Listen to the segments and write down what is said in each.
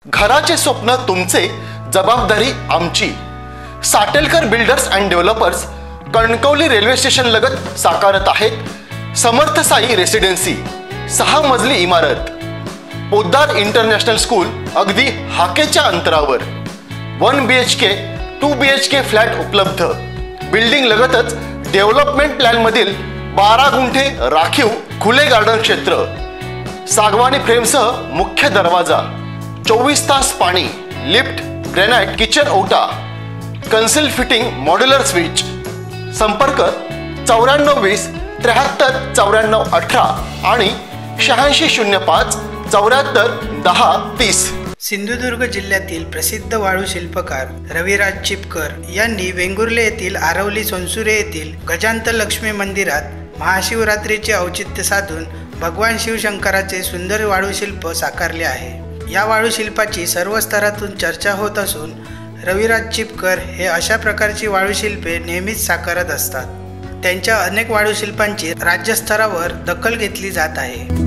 घराचे स्वप्न तुमचे, जबाबदारी आमची। Satelkar builders and developers Kankavli railway station लगत साकारत आहेत समर्थ साई रेसिडेन्सी, 6 मजली इमारत, पोद्दार इंटरनॅशनल स्कूल अगदी हाकेच्या अंतरावर। 1 BHK 2 BHK फ्लॅट उपलब्ध। बिल्डिंग लगतच डेव्हलपमेंट प्लॅन मधील 12 गुंठे राखीव खुले गार्डन क्षेत्र, सागवानी फ्रेमसह मुख्य दरवाजा, 24 तास पाणी, लिफ्ट, ग्रेनाइट किचन ओटा, कन्सिल फिटिंग मॉड्युलर स्विच। संपर्क 9420 73 94 18 आणि 8605 74 10 30। सिंधुदुर्ग जिल्ह्यातील प्रसिद्ध वाळू शिल्पकार रविराज चिपकर यांनी वेंगुर्ले येथील आरवली सोनसुरे येथील गजांत लक्ष्मी मंदिरात महाशिवरात्रीचे औचित्य साधून भगवान शिवशंकराचे सुंदर वाळू शिल्प साकारले आहे। या वाळू शिल्पाची सर्व स्तरातून चर्चा होत असून रविराज चिपकर हे अशा प्रकारची वाळू शिल्पे नेहमीच साकारत असतात। त्यांच्या अनेक वाळू शिल्पांची राज्यस्तरावर दखल घेतली जात आहे।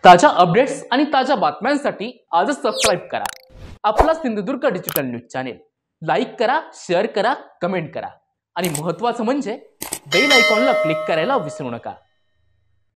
ताज्या अपडेट्स आणि ताज्या बातम्यांसाठी आजच सबस्क्राईब करा आपला Sindhudurg digital news channel. Like करा, शेअर करा, कमेंट करा आणि महत्त्वाचं म्हणजे बेल आयकॉनला क्लिक करायला विसरू नका।